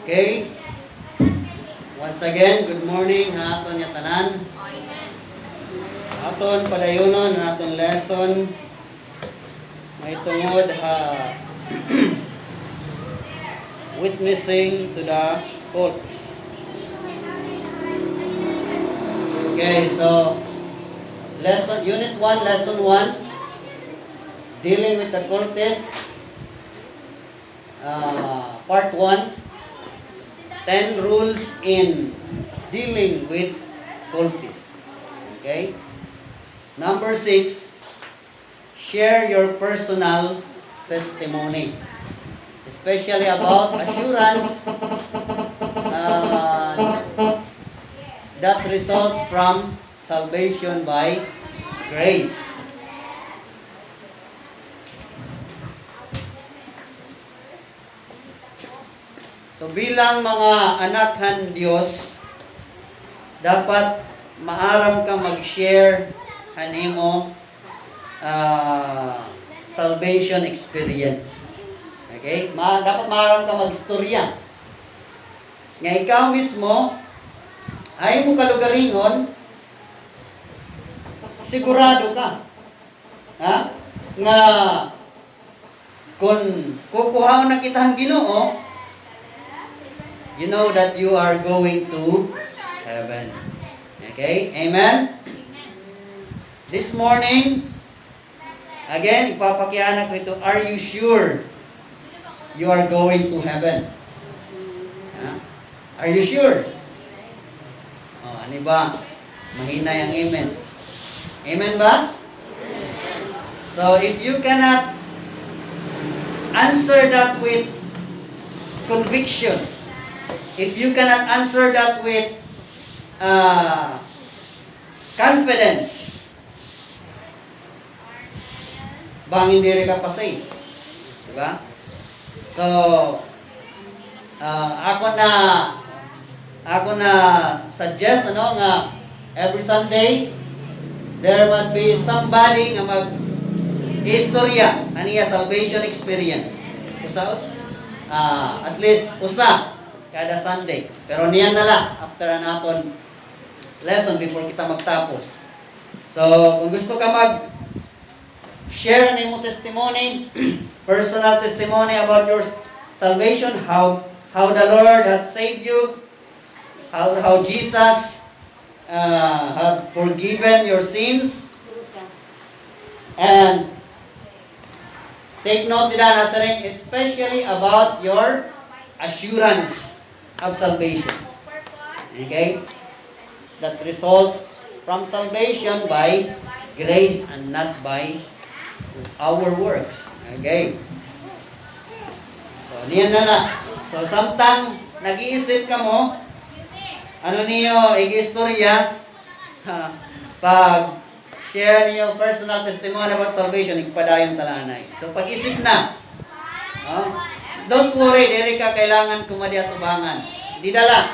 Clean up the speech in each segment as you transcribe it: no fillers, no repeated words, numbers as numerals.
Okay. Once again, good morning ha aton nga tanan. Aton padayonon ang aton lesson may tungod witnessing to the cults. Okay, so unit 1, lesson 1, dealing with the cultist, part 1. 10 rules in dealing with cultists. Okay? Number 6, share your personal testimony, especially about assurance that results from salvation by grace. So bilang mga anakhan Dios, dapat maaram ka mag-share kanimo salvation experience. Okay? Dapat maaram ka mag-istorya. Nga ikaw mismo ay mo kalugaringon, sigurado ka. Ha? Nga kung kukuhaon na kitang Ginoo, you know that you are going to heaven. Okay? Amen? This morning, again, ipapakianak ko ito, are you sure you are going to heaven? Are you sure? Ano ba? Mahina yung amen. Amen ba? So, if you cannot answer that with conviction, if you cannot answer that with confidence, bang hindi rin ka pa-save. Diba? So, ako na suggest nga every Sunday there must be somebody nga mag-istorya aniya salvation experience. At least usa kada Sunday. Pero niyan na lang after naton lesson before kita magtapos. So, kung gusto ka mag-share nimo testimony, personal testimony about your salvation, how the Lord had saved you, how Jesus had forgiven your sins, and take note nila na sa rin, especially about your assurance of salvation. Okay? That results from salvation by grace and not by our works. Okay? So, niyan na. So, samtang nag-iisip ka mo, ano niyo, ig-istorya, pag share niyo personal testimony about salvation, igpadayon talanay. So, pag-isip na. Don't worry, diri ka kailangan kumadi atubangan. Di dala.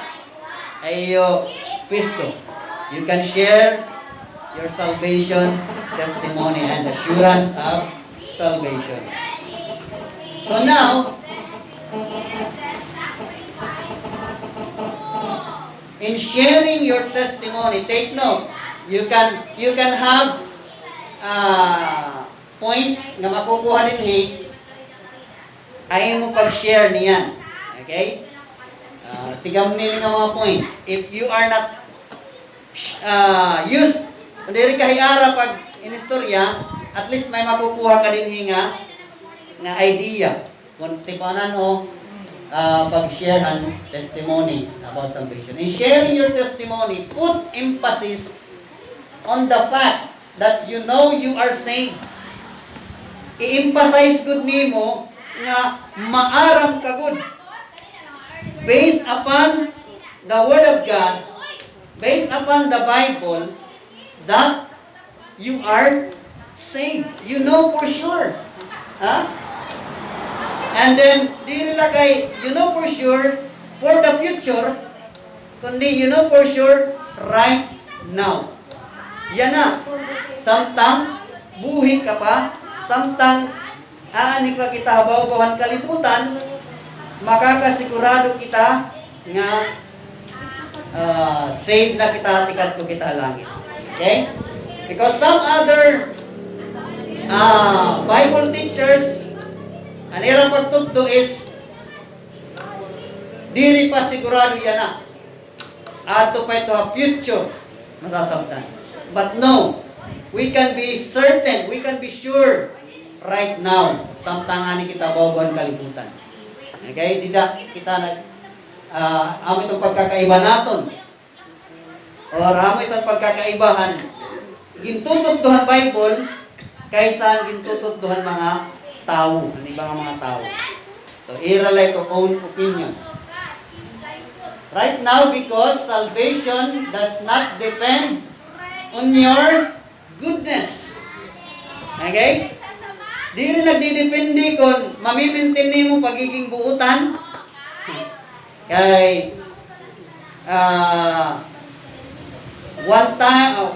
Ayo, pisto. You can share your salvation testimony and assurance of salvation. So now, in sharing your testimony, take note. You can have points na makukuha din ay mo pag-share niyan. Okay? Tigam nila nga mga points. If you are not used, kung di rin kahiyara pag inistorya, at least may makukuha ka din nga idea. Kung tipanan o pag-share ang testimony about salvation. In sharing your testimony, put emphasis on the fact that you know you are saved. I-emphasize good nimo nga maaram ka good. Based upon the Word of God, based upon the Bible, that you are saved. You know for sure. And then, di nila kay, you know for sure, for the future, kundi you know for sure, right now. Yan na. Samtang buhi ka pa, samtang aani ka kita habaw-bawan kalibutan, makakasigurado kita nga save na kita, tikat ko kita langit. Okay? Because some other Bible teachers, ang ilang pagtugto is, diri pa sigurado yan na. Ato pa ito a future, masasabtan. But no, we can be certain, we can be sure, right now, samtang ani kita bawaban kalibutan. Okay? Dida kita amo itong pagkakaiba naton. Or amo itong pagkakaibahan. Gintutok duhan Bible, kaysa gintutok duhan mga tao. Ano ibang mga tao. So, iralay to own opinion. Right now, because salvation does not depend on your goodness. Okay? Di rin nagdidepende kung mamimintin mo pagiging buutan. Kay one time,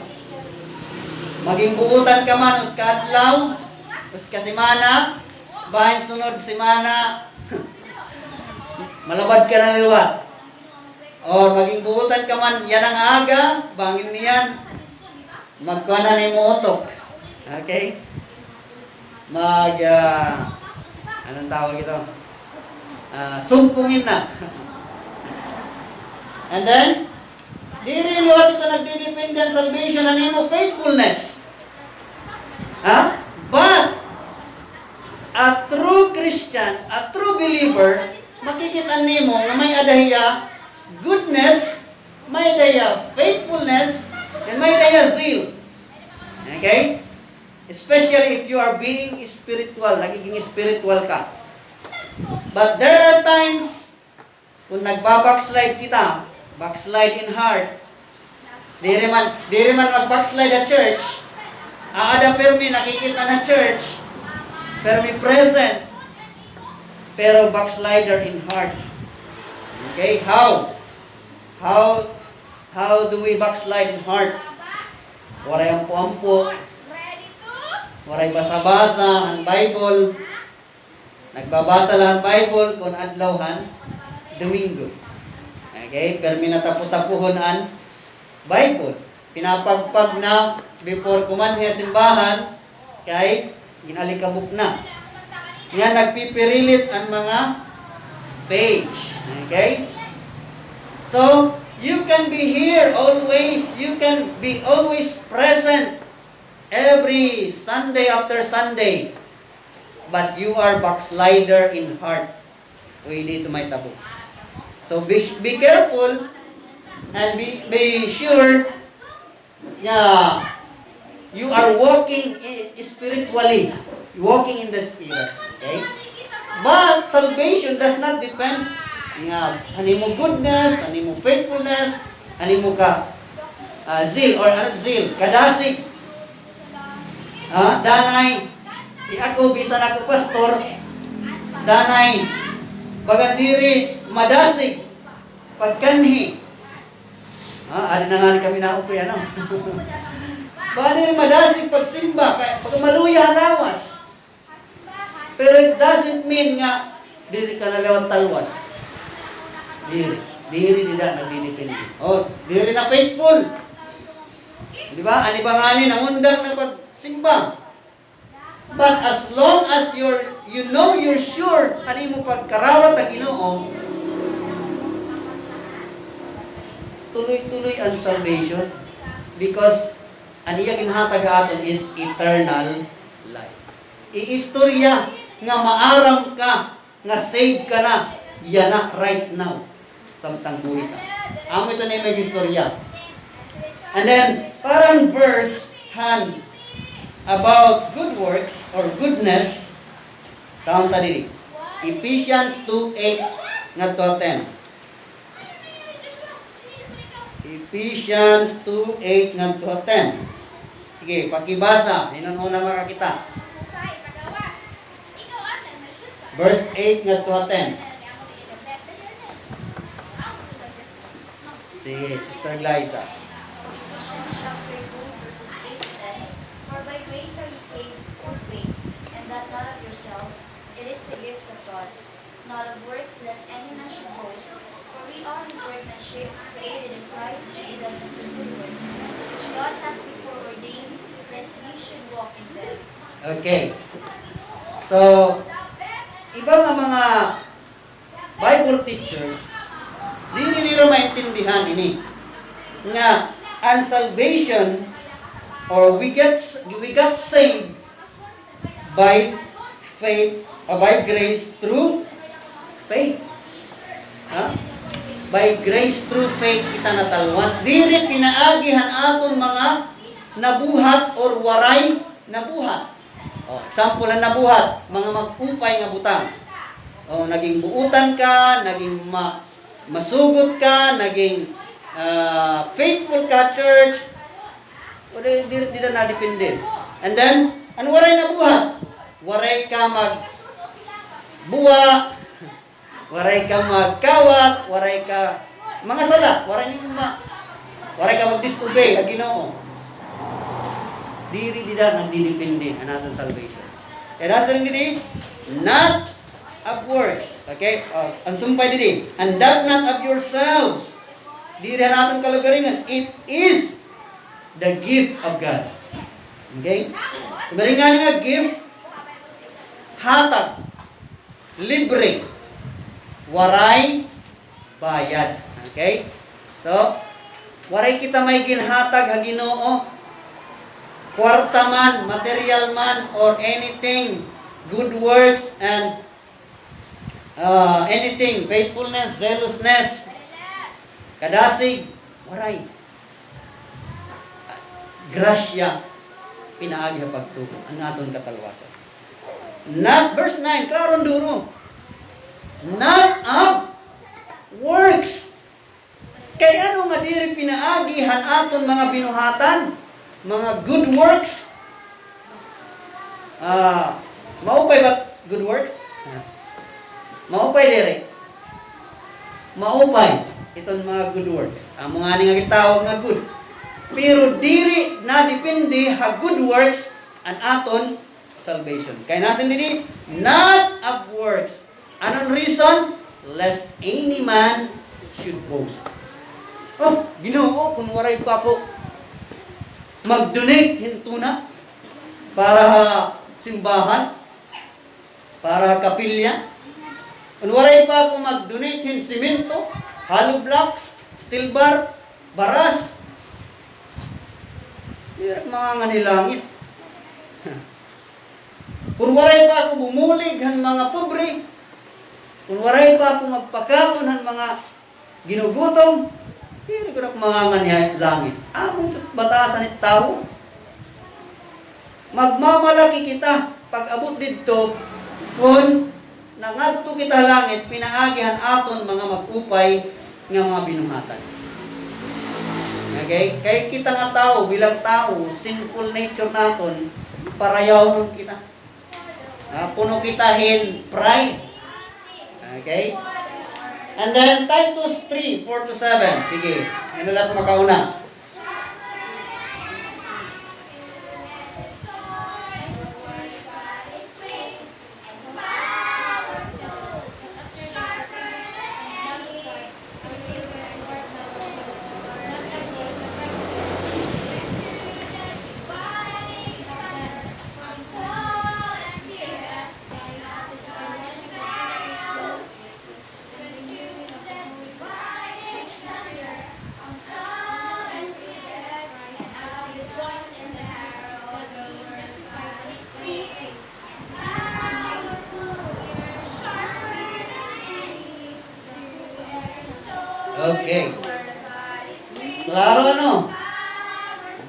maging buutan ka man, us kaadlaw, us kasimana, bahin sunod simana, malabad ka na liwat. O maging buutan ka man, yan ang aga, bangin niyan, magkuha na ni mo utok. Okay? Anong tawag ito? Sumpungin na. And then, di rin liwat ito nagdidepende ang salvation na nimo faithfulness. But, a true Christian, a true believer, makikita nimo na may adahiya goodness, may adahiya faithfulness, and may adahiya zeal. Okay? Especially if you are being spiritual, nagiging spiritual ka. But there are times, kung nagbabackslide kita, backslide in heart, di rin man mag-backslide at church, aada permi nakikita na church, permi present, pero backslider in heart. Okay? How do we backslide in heart? Waray ampo-ampo, waray basa-basa ang Bible, nagbabasa lang ang Bible kung adlawhan, Domingo. Okay? Pero minatapo-tapuhon ang Bible. Pinapagpag na before kumanhi simbahan, kay ginalikabok na. Nga nagpipirilit ang mga page. Okay? So, you can be here always. You can be always present every Sunday after Sunday. But you are backslider in heart. Pwede ito may tabo. So be careful and be sure na you are walking spiritually. Walking in the Spirit. Okay? But salvation does not depend nga animo goodness, animo faithfulness, animo ka zeal or zeal, kadasig. Danay, ako, bisan ako pastor, danay, bagandiri, madasig, pagkanhi. Adi na nga kami na upoy, ano? Bagandiri, madasig, pagsimba, pag maluya lawas. Pero it doesn't mean nga, diri ka na lewat talwas. Diri dida nagdidepende. Diri na faithful. Di ba? Ani ba nga ni nangundang na pagsimba? But as long as you're sure ani mo pagkarawat ang Ginoo, tuloy-tuloy ang salvation because aniya ginhatag aton is eternal life. Iistorya nga maaram ka, nga save ka na, yan na right now. Samtang buhay ka. Amo ito na yung istorya. And then, parang verse hand about good works or goodness, taon ta dili. Ephesians 2:8 ngadto 10. Ephesians 2:8 ngadto 10. Sige, pakibasa, hinununa makakita. Verse 8 ngadto 10. Sige, Sister Glyza. Chapter 2, verses 8 to 10. For by grace are you saved through faith, and that not of yourselves, it is the gift of God, not of works, lest any man should boast. For we are his workmanship, created in Christ Jesus unto good works, which God hath before ordained that we should walk in them. Okay. So, iba nga mga Bible teachers, di nila maintindihan ini. Nga, ang salvation, or we got saved by faith, by grace through faith. Ha? By grace through faith kita natalwas. Diri pinaagihan aton mga nabuhat or waray nabuhat. Example ang nabuhat, mga mag-upay nga butang. Naging buutan ka, naging masugot ka, naging faithful ka church. Di na depende. And then, ano waray nabuhat? Waray ka magbuwa, waray ka magkawat, waray ka mga sala, waray ka mag-disobey ang Ginoo. Diri dida nagdidepende ang atong salvation. Kaya nasa rin didi, not of works. Okay? Ang sumpay didi, and that not of yourselves. Diri natin kalagaringan. It is the gift of God. Okay? Sabi nga nga, gift, hatag, libre, waray, bayad. Okay? So, waray kita may ginhatag ha Ginoo, kwarta man, material man, or anything, good works, and anything, faithfulness, zealousness, kadasig, waray. Grasya, pinaagi ha pagtubo, ang aton katalwasan. Not, verse 9, karon duro, not of works. Kaya ano nga diri pinaagihan aton mga binuhatan, mga good works. Maupay ba good works? Maupay diri. Maupay itong mga good works. Ang mga nga gitawag nga good. Pero diri na depende ha good works an aton salvation. Kaya nasan diri? Not of works. Anong reason? Lest any man should boast. Ginoo, kung waray pa ako mag-donate hinto na para simbahan, para kapilya. Kung waray pa ako mag-donate hin simento, hollow blocks, steel bar, baras, mga nganilangit. Kung waray pa ako bumulig han mga pobre, kung waray pa ako magpakaon han mga ginugutom, hindi ko na kumangangan langit. Amon ito't batasan it tao. Magmamalaki kita pag abot dito kung nangadto kita langit, pinaagihan aton mga mag-upay nga mga binuhatan. Okay? Kaya kita nga tao, bilang tao, sinful nature naton, parayaw kita. Puno kita hin pride. Okay? And then, Titus 3, 4-7. Sige, ano lang po makauna. Okay. Klaro ano?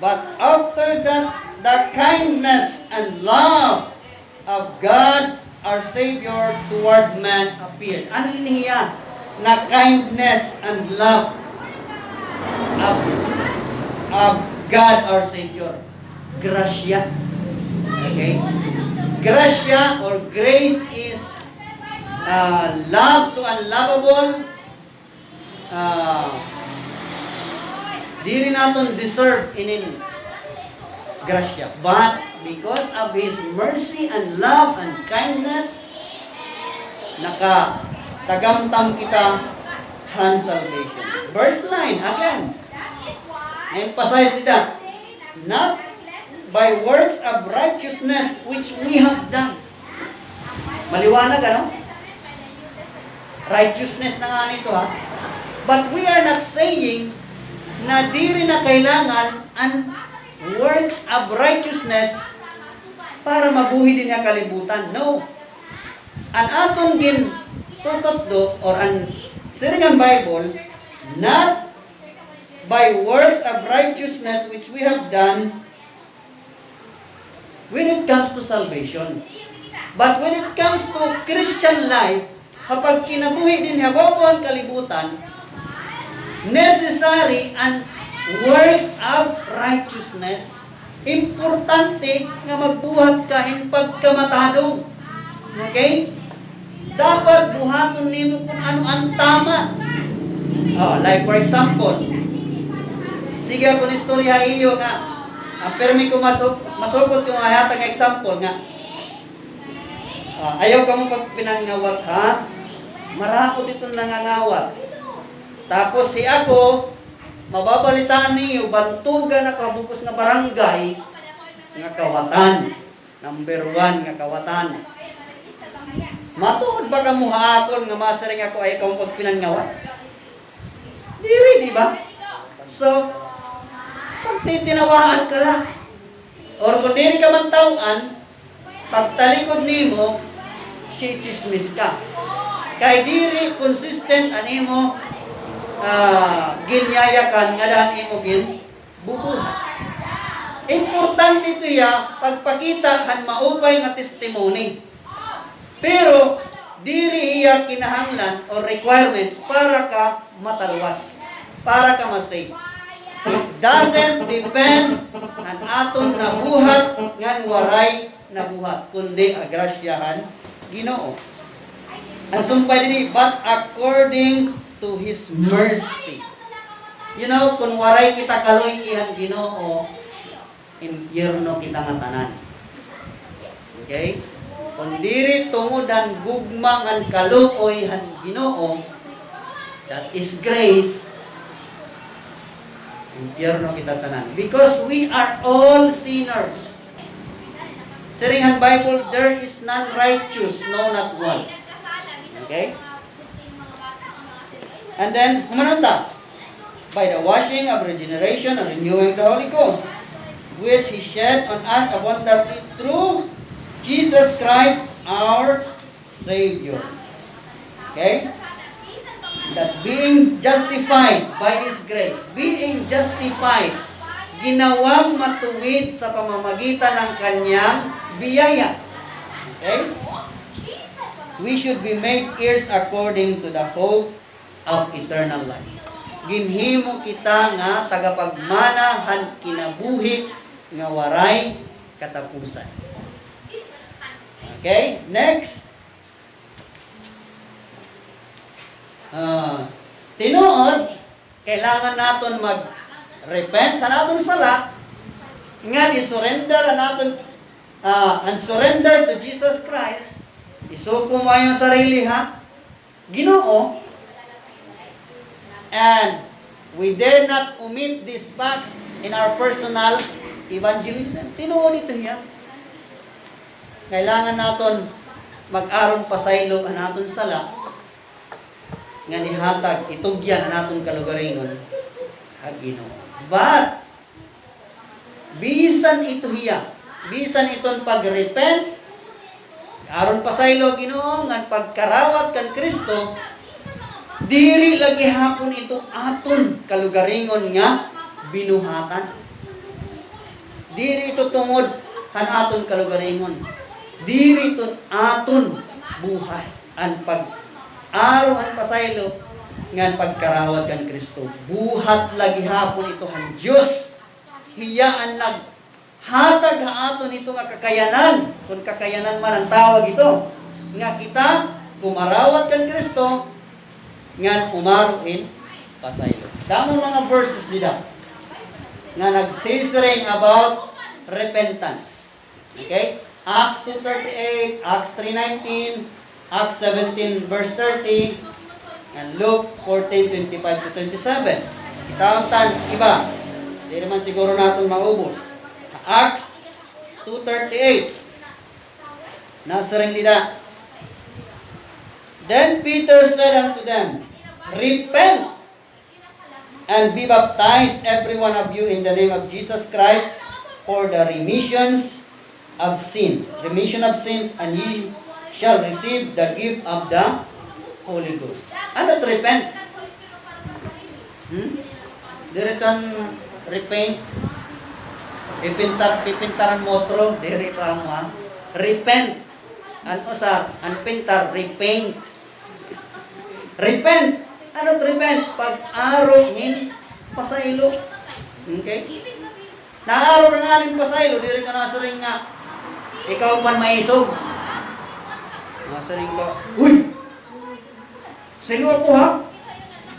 But after that, the kindness and love of God, our Savior, toward man appeared. Ano inihiya? Na kindness and love of God, our Savior. Gracia. Okay? Gracia or grace is love to unlovable. Di rin natin deserve inin grasya. But because of His mercy and love and kindness, tagamtam kita han salvation. Verse 9, again. Emphasize nila. Not by works of righteousness which we have done. Maliwanag, ano? Righteousness na nga nito, ha? But we are not saying na di rin na kailangan ang works of righteousness para mabuhi din ang kalibutan. No. An aton gin tutot do, or an siringan Bible, not by works of righteousness which we have done when it comes to salvation. But when it comes to Christian life, kapag kinabuhi din habaw ang kalibutan, necessary and works of righteousness. Importante nga magbuhat kahin pagkamatadong. Okay? Dapat buhaton nimo kung ano ang tama. Like for example, sige ako istorya iyo nga, permi ko masukot ko nga hatag nga example nga, ayaw ka mo pagpinangawat ha, marakot itong nangangawat. Tapos si ako, mababalitaan niyo, bantugan na kabukos nga barangay, nga kawatan. Number 1 nga kawatan. Matuod ba ka mo haakon nga masaring ako ay kang pagpinangawat? Diri, di ba? So, pagtitinawaan ka lang. Or kung diri ka man tawaan, pagtalikod nimo, chichismis ka. Kay diri consistent animo ginyayakan nga dahan imo gin bubuh. Importante ito ya pagpakita han maupay nga testimony. Pero diri iya kinahanglan or requirements para ka matalwas, para ka masave. It doesn't depend an aton nabuhat ngan waray nabuhat, kundi agrasyahan Ginoo. Ang sumpay diri, but according to His mercy. You know, kung waray kita kaloy ihan Ginoo, impyerno kita nga tanan. Okay? Kung diri tungod ang gugma ang kaluoy han Ginoo, that is grace, impyerno kita tanan. Because we are all sinners. Siringan Bible, there is none righteous, no not one. Okay? And then, kumananta, by the washing of regeneration and renewing the Holy Ghost, which He shed on us abundantly through Jesus Christ our Savior. Okay? That being justified by His grace, being justified, ginawang matuwid sa pamamagitan ng Kanyang biyaya. Okay? We should be made heirs according to the hope of eternal life. Ginhimo kita nga tagapagmana han kinabuhi nga waray katapusan. Okay? Next. Tinuod, kailangan naton mag-repent sa naton sala, nga i-surrender naton and surrender to Jesus Christ. Isuko mo yung sarili, ha? Ginoo. And we dare not omit these facts in our personal evangelism. Tinuod ito yan. Kailangan naton mag-aron pasaylo ang naton sala, nga nihatag itugyan ang naton kalugaringon ha Ginoo. But bisan ito hiya, bisan iton pag-repent, aron pasaylo Ginoo nga pagkarawat kan Kristo, diri lagi hapon ito aton kalugaringon nga binuhatan. Diri ito tungod han aton kalugaringon. Diri ito aton buhat an pag-aro an pasaylo nga pagkarawat kan Kristo. Buhat lagi hapon ito han Dios. Hiyaan hatag haaton ito nga kakayanan, kung kakayanan man ang tawag ito, nga kita kumarawat kan Kristo, nga umaruin pasaylo. Damo mga verses nila nga nagsisiring about repentance. Okay? Acts 2:38, Acts 3:19, Acts 17 verse 30 and Luke 14:25 to 27. Itauntan, iba. Di naman siguro natin maubos. Acts 2:38. Nasa ring nila. Then Peter said unto them, Repent and be baptized every one of you in the name of Jesus Christ for the remissions of sins. Remission of sins, and ye shall receive the gift of the Holy Ghost. Ano to repent? Diritan repaint. Pipintaran motro. Diri pa mo ha. Repent. Ano sar? Ang pintar, repaint. Repent. Ano to repent? Pag-arohin pasaylo. Okay? Naaro ka nga rin pasaylo, diri ka nasaring nga. Ikaw pan maisog. Nasaring ka, Uy! Sino ako ha?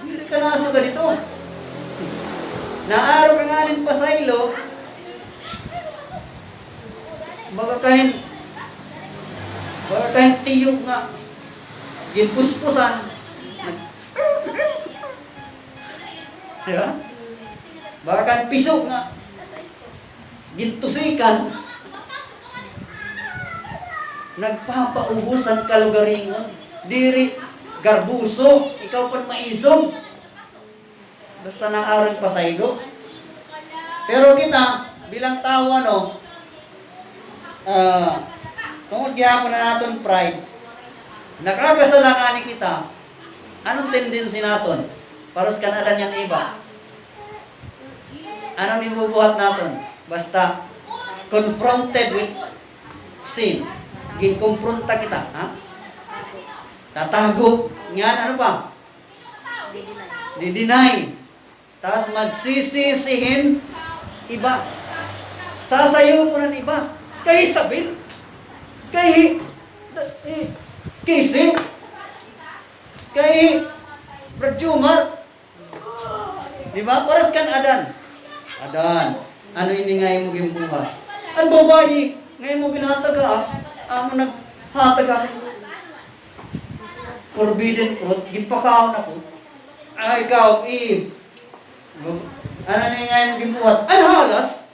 Diri ka nasog ka dito. Naaro ka nga rin pasaylo, baga kahit tiyog nga, ginpuspusan, diba? Baka kan pisok nga, gintusikan, nagpapaubusan kalugaringon, diri garbuso, ikaw pan maisog. Basta nang aron pasaylo. Pero kita, bilang tao tungod gihapon na naton pride, nakakasalangani kita, anong tendency naton? Para sa kanalan yang iba. Anong ibubuhat naton? Basta confronted with sin. Ginkumpronta kita. Ha? Tatago. Ngayon, ano pa? Dideny. Tapos magsisisihin iba. Sasayaw po ng iba. Kay Isabel. Kay Kising. Kay Brad Jumar. Diba? Paras kan Adan. Ano ini ngay mo gimbuhat? Ang babayi, ngay mo ginhatag ka, amo naghatag ka. Forbidden fruit, gipakaon ako. Ay, ikaw, Eve. Ano ni ngay mo gimbuhat? Ang halas.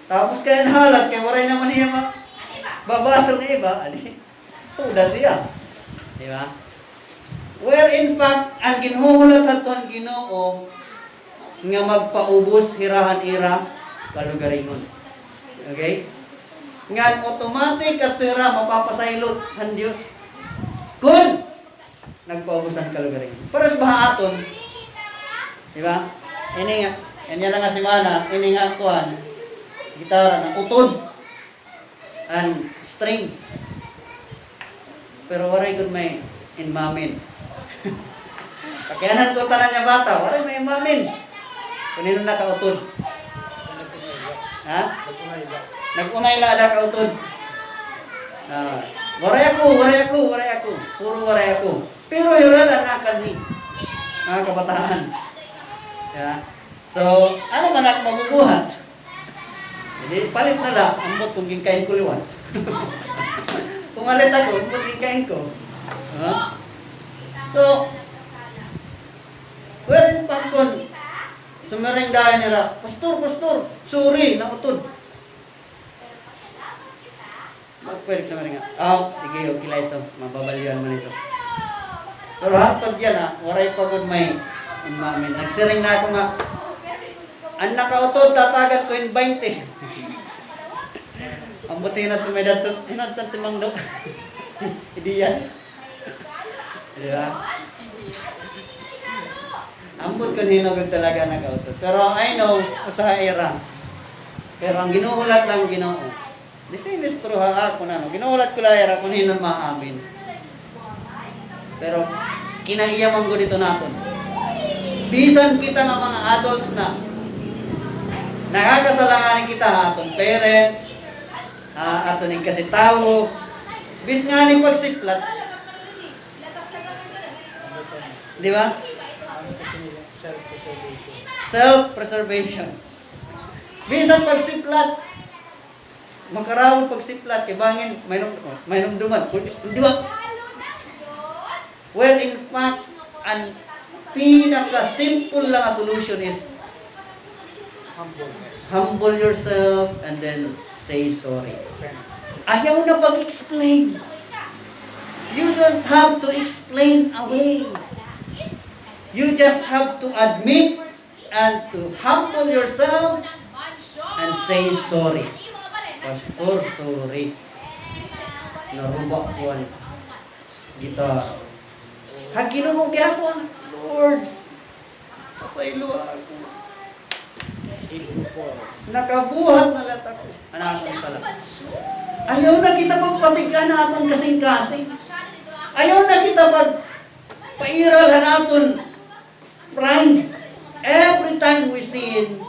Tapos kaya ang halas, kaya waray naman niya babasol na iba. Tuda siya. Diba? Where in fact, ang ginuhulat aton Ginoo nga magpaubos hirahan-ira kalugaringon. Okay? Nga automatic at tira mapapasaylot ang Diyos. Kung nagpaubusan kalugaringon. Para sa bahaton, di ba? Ini nga, yan lang nga si Mana, ini nga kuhan, gitara na utod and string. Pero waray good may inmamin. Kakayanan ko tanan niya bata, waray may inmamin. Kunino nakautod? Ha? Nag-unay la ada kautod. Waray ako. Puro waray ako. Pero hiral ang nakal ni mga kabataan. Yeah. So, ano man ako magubuhat? Hindi, palit na lang. Ambot kung gingkain ko liwan. Pumalit ako, ambot gingkain ko. So, wherein pagkon, sumereng dahil nila, Pastor, sorry, nakutod. Pwede sa mga sige, okay lang ito. Mababalyoan mo nito. Pero hatod yan waray pagod may imamin. Nagsiring na ako nga, ang nakautod, tatagat ko in 20. Ang buti na tumidat, hinatan timang do. Hindi yan. Di ba? Ambot ko hinugod talaga nakautod. Pero I know, usahaira. Pero ang ginuhulat lang Ginoo. Di sa inistro ako na, ginuhulat ko lang kung hinon maamin. Pero kinaiyaman ko dito natin. Bisan kita nga mga adults na, nakakasalanganin kita atong parents, aton yung kasi tao, bis nga ning pagsiklat. Di ba? Self-preservation. Bisan pagsiklat, makarawon pag siplat, kay bangin, may numduman. Di ba? Well, in fact, ang pinaka-simple lang a solution is humble yourself and then say sorry. Ayaw na pag-explain. You don't have to explain away. You just have to admit and to humble yourself and say sorry. Pastor, sorry. Narubak ko ang gita. Haginoo gyapon, Lord. Pasaylo ako. Nakabuhat na lahat ako. Anak ko sala. Ayaw na kita magpatigan naton kasing-kasing. Ayaw na kita pairal naton pride. Every time we sin,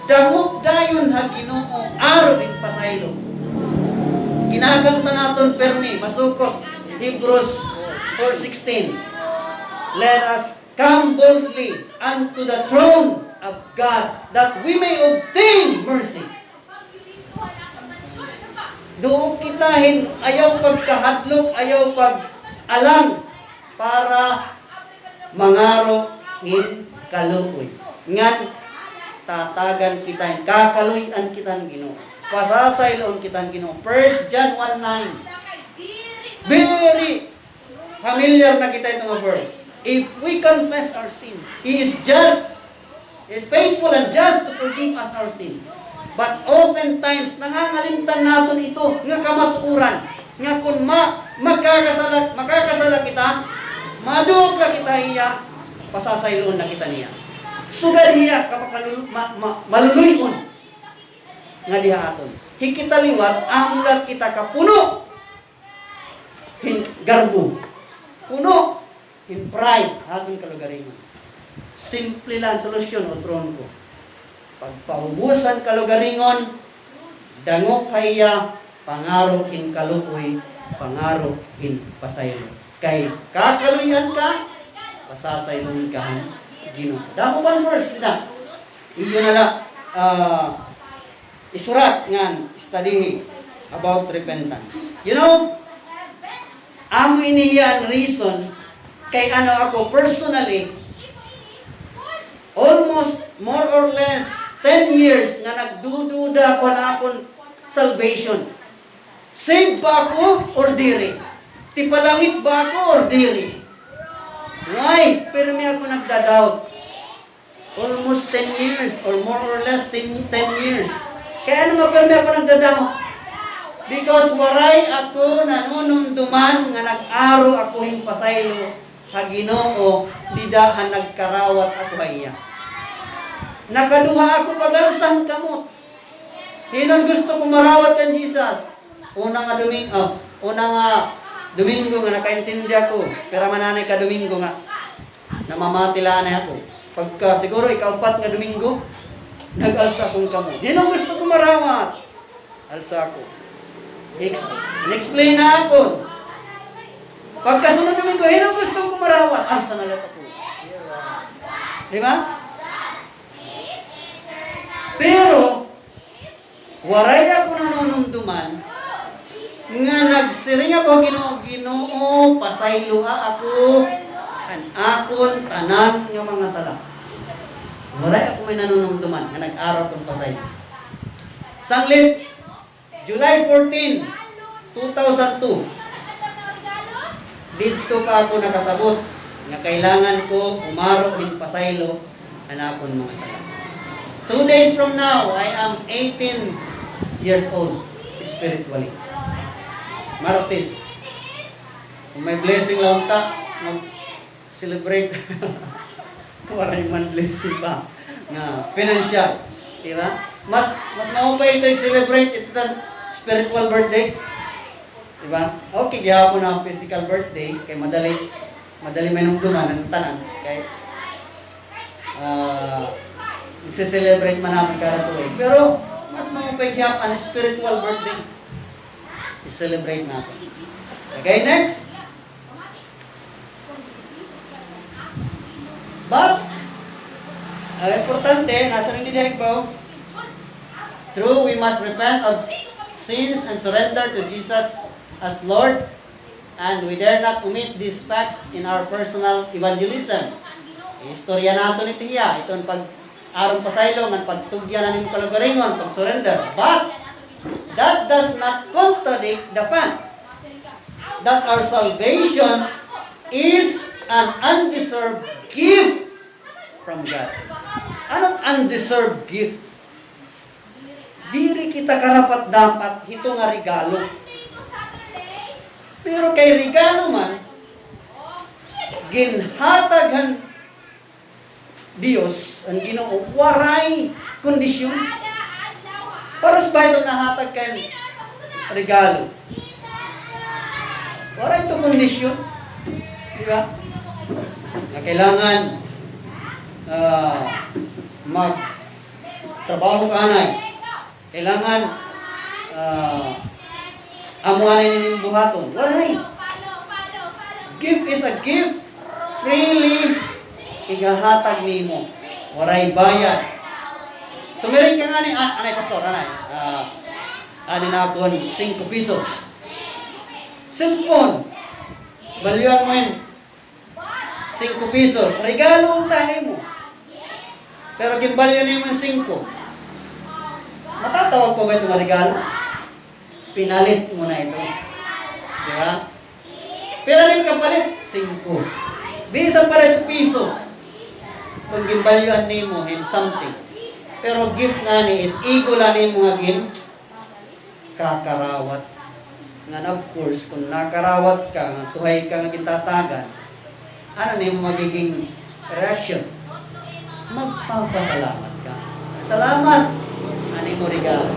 damok dayon ha Ginoo araw in pasaylo. Ginaganta naton permi masukot Hebrews 4:16. Let us come boldly unto the throne of God that we may obtain mercy. Doon kitahin ayaw pagkahadlok, ayaw pag-alang para mangaro in kaluoy. Ngan tatagan kita, kakaluyan kita ng Ginoo. Pasasayloon kita ng Ginoo. 1 John 1:9. Very familiar na kita itong verse. If we confess our sin, He is faithful and just to forgive us our sins. But oftentimes, nangangalimtan natin ito, nga kamatuuran, nga kung makakasala kita, madugla kita iya, pasasayloon na kita niya. Sugal hiya, kapag maluluyon, nga diha aton. Hikita liwat, amulat kita kapuno, garbo, puno, in pride, aton kalugaringon. Simple lang, solusyon o tron ko. Pagpaubusan kalugaringon, dangok kaya, pangarok in kalukoy, pangarok in pasaylo. Kay kakaluyan ka, pasasaylon ka han Ginoo. Damo one verse nila. Iyo na lang isurat ngan study about repentance. You know, amo iniyan reason kay ano ako personally almost more or less 10 years nga nagdududa ko na akong salvation. Saved ba ako or diri? Tipalangit ba ako or diri? Why? Pero may ako nagda-doubt. Almost 10 years or more or less 10 years. Kaya ano nga pero may ako nagda-doubt? Because waray ako nanunumduman nga nag-aro ako yung pasaylo ha Ginoo di dahan nagkarawat ako iya. Nakaduha ako pagalsan kamot. Hinon gusto ko marawat kan Jesus. Una nga Domingo nga nakaintindi ako. Pero mananay ka Domingo nga namamatilaan ako. Pagka siguro ikaupat nga Domingo, nag-alsa akong kamot. Hinon gusto ko marawat. Alsa ako. In-explain na ako. Pagkasunod Domingo, hinon gusto ko marawat. Alsa na lang ako. Di ba? Pero, waray ako nanunumduman nga nagsiring ako Ginoo, pasayloha ako an akon tanan nga mga sala. Waray ako may nanunumduman nga nag-araw kong pasaylo. Sanglit, July 14, 2002, dito pa ako nakasabot nga kailangan ko umaro in pasaylo an akon mga sala. 2 days from now, I am 18 years old spiritually. Martes. Kung may blessing lang ta, mag-celebrate. Waray man blessing pa. Nga, financial. Diba? Mas maupay ito i-celebrate ito ng spiritual birthday. Diba? Okay, gihapon na physical birthday. Kaya madali may nungdunan ng tanan. Kaya, i-celebrate man namin kada tuwing. Pero, mas maupay gihapon ang spiritual birthday. I-celebrate natin. Okay, next. But, importante, nasa rin din ba? True, we must repent of sins and surrender to Jesus as Lord, and we dare not omit these facts in our personal evangelism. Istorya nato ni Tiya, itong pag-arong pasaylo, ng pagtugyan na nimo kalagaringon, pag-surrender. But, that does not contradict the fact that our salvation is an undeserved gift from God. Anong undeserved gift? Diri kita karapat dapat hito nga regalo. Pero kay regalo man, ginhataghan Dios ang Ginoo waray kondisyon. Para sa bahay itong nahatag kay regalo. Waray ito kondisyon. Di ba? Na kailangan mag-trabaho ka anay. Kailangan amuanay nining buhaton. Waray. Gift is a gift. Freely igahatag nimo. Waray bayad. So meron ka nga ni, anay pastor, anay. Ani na akong 5 pesos. Cellphone. Balyuan mo yun. 5 pesos. Regalo ang tayo mo. Pero ginbalyo na yung 5. Matatawag ko ba ito na regalo? Pinalit mo na ito. Di ba? Pero rin kapalit, 5. Bisa pa rin piso. Kung ginbalyuan ni mo, something. Pero gift nga ni is, igula ni mo nga kakarawat. Nga of course, kung nakarawat ka, tuhay ka nga gintatagan, ano na yung magiging reaction? Magpapasalamat ka. Salamat! Ano mo regalo?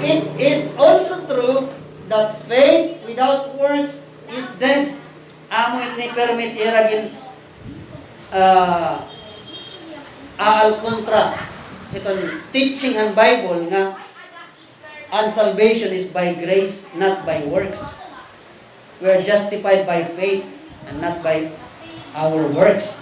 It is also true that faith without works is dead. Amo it ni permit iragin al kontra. Itong teaching ang Bible nga and salvation is by grace, not by works. We are justified by faith and not by our works.